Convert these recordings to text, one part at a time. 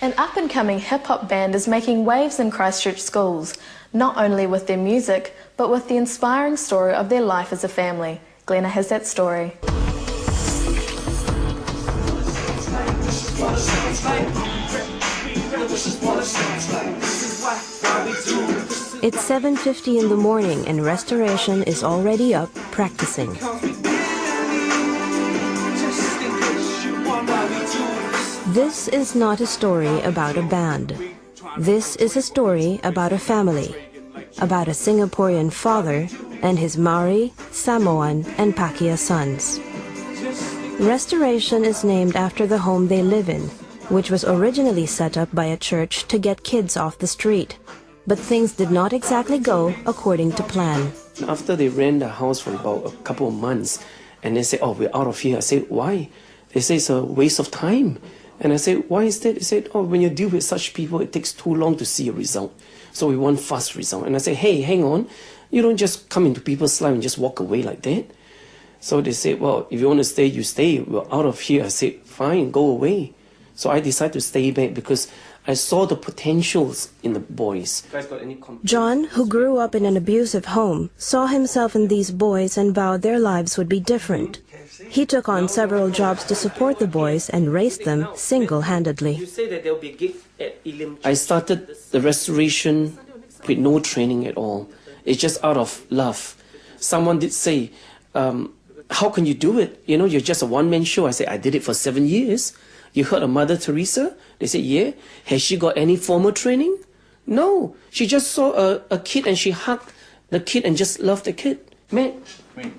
An up-and-coming hip-hop band is making waves in Christchurch schools, not only with their music, but with the inspiring story of their life as a family. Glenna has that story. It's 7:50 in the morning and Restoration is already up practicing. This is not a story about a band. This is a story about a family, about a Singaporean father and his Maori, Samoan and Pakeha sons. Restoration is named after the home they live in, which was originally set up by a church to get kids off the street. But things did not exactly go according to plan. After they ran the house for about a couple of months, and they say, "Oh, we're out of here." I said, "Why?" They say it's a waste of time. And I said, "Why is that?" They said, "Oh, when you deal with such people, it takes too long to see a result. So we want fast result." And I said, "Hey, hang on. You don't just come into people's life and just walk away like that." So they said, "Well, if you want to stay, you stay. We're out of here." I said, "Fine, go away." So I decided to stay back because I saw the potentials in the boys. John, who grew up in an abusive home, saw himself in these boys and vowed their lives would be different. He took on several jobs to support the boys and raised them single-handedly. I started the Restoration with no training at all. It's just out of love. Someone did say, "How can you do it? You know, you're just a one-man show." I said, "I did it for 7 years." You heard of Mother Teresa? They said, "Yeah." Has she got any formal training? No. She just saw a kid and she hugged the kid and just loved the kid. Man,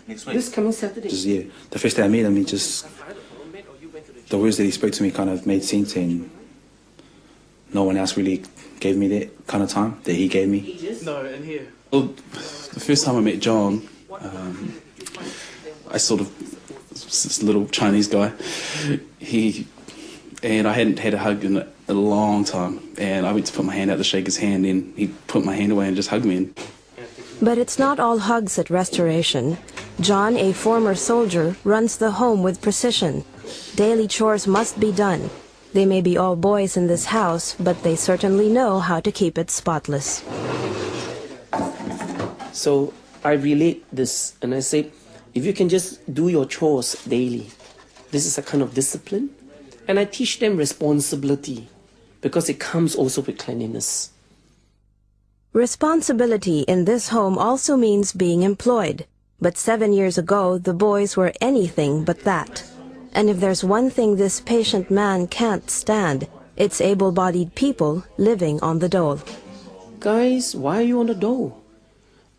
next week. This coming Saturday. The first day I met him, the words that he spoke to me kind of made sense, and no one else really gave me that kind of time that he gave me. No, in here. Well, the first time I met John, I sort of, this little Chinese guy, and I hadn't had a hug in a long time, and I went to put my hand out to shake his hand, and he put my hand away and just hugged me. But it's not all hugs at Restoration. John, a former soldier, runs the home with precision. Daily chores must be done. They may be all boys in this house, but they certainly know how to keep it spotless. So I relate this, and I say, if you can just do your chores daily, this is a kind of discipline. And I teach them responsibility, because it comes also with cleanliness. Responsibility in this home also means being employed. But 7 years ago, the boys were anything but that. And if there's one thing this patient man can't stand, it's able-bodied people living on the dole. "Guys, why are you on the dole?"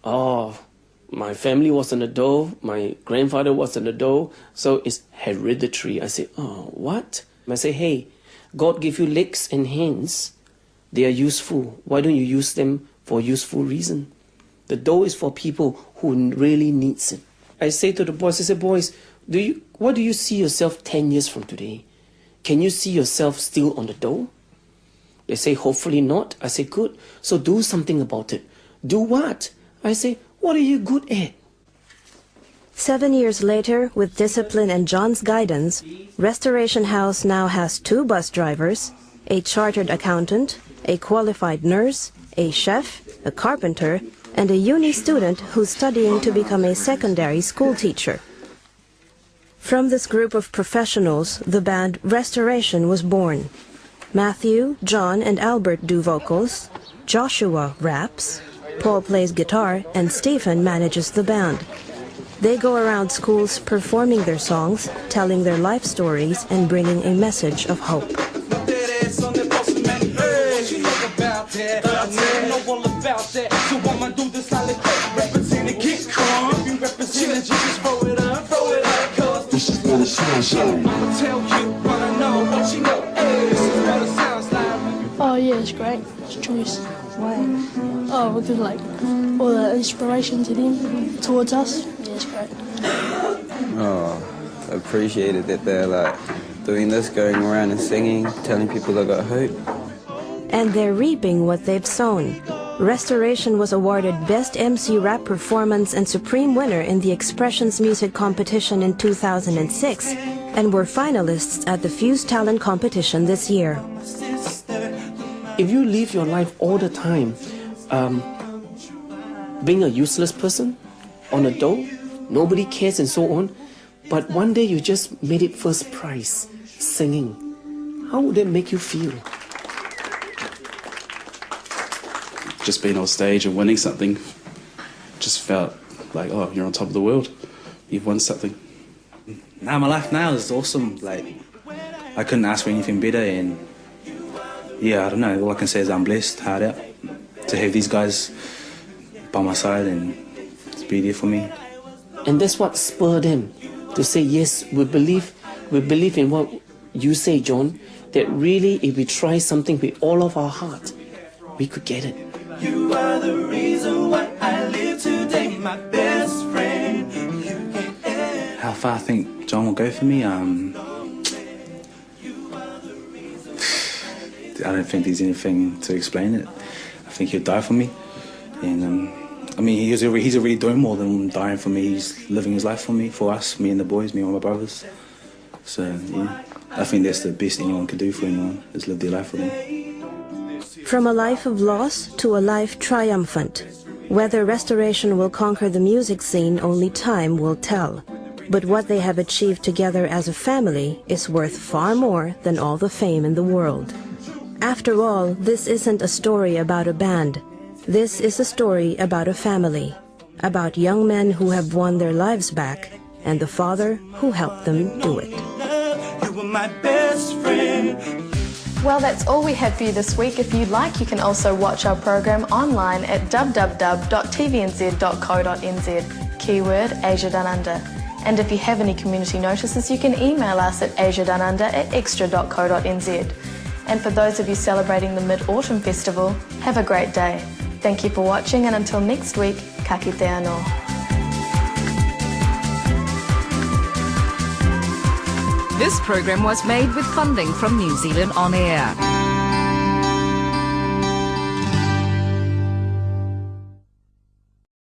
"Oh, my family was on the dole, my grandfather was on the dole, so it's hereditary." I say, "Oh, what?" I say, "Hey, God gave you legs and hands. They are useful. Why don't you use them for a useful reason? The dole is for people who really needs it." I say to the boys, I say, "Boys, what do you see yourself 10 years from today? Can you see yourself still on the dole?" They say, "Hopefully not." I say, "Good. So do something about it." "Do what?" I say, "What are you good at?" 7 years later, with discipline and John's guidance, Restoration House now has 2 bus drivers, a chartered accountant, a qualified nurse, a chef, a carpenter, and a uni student who's studying to become a secondary school teacher. From this group of professionals, the band Restoration was born. Matthew, John, and Albert do vocals, Joshua raps, Paul plays guitar, and Stephen manages the band. They go around schools performing their songs, telling their life stories, and bringing a message of hope. Oh yeah, it's great. It's choice. Why? Oh, because like all the inspiration to them towards us. Yeah, it's great. Oh, I appreciate it that they're like doing this, going around and singing, telling people they got hope. And they're reaping what they've sown. Restoration was awarded Best MC Rap Performance and Supreme Winner in the Expressions Music Competition in 2006 and were finalists at the Fuse Talent Competition this year. If you live your life all the time being a useless person on a dole, nobody cares and so on, but one day you just made it first prize, singing, how would that make you feel? Just being on stage and winning something just felt like, oh, you're on top of the world. You've won something. Now my life now is awesome. Like, I couldn't ask for anything better, and yeah, I don't know. All I can say is I'm blessed, hard out, to have these guys by my side and to be there for me. And that's what spurred them to say, yes, we believe in what you say, John, that really if we try something with all of our heart, we could get it. You are the reason why I live today, my best friend. How far I think John will go for me? I don't think there's anything to explain it. I think he'll die for me, and I mean he's already doing more than dying for me. He's living his life for me, for us, me and the boys, me and my brothers. So yeah, I think that's the best anyone could do for anyone, is live their life for them. From a life of loss to a life triumphant. Whether Restoration will conquer the music scene, only time will tell. But what they have achieved together as a family is worth far more than all the fame in the world. After all, this isn't a story about a band. This is a story about a family, about young men who have won their lives back, and the father who helped them do it. You were my best friend. Well, that's all we have for you this week. If you'd like, you can also watch our program online at www.tvnz.co.nz, keyword Asia Down Under. And if you have any community notices, you can email us at asiadownunder@extra.co.nz. And for those of you celebrating the Mid-Autumn Festival, have a great day. Thank you for watching, and until next week, ka kite anō. This program was made with funding from New Zealand On Air.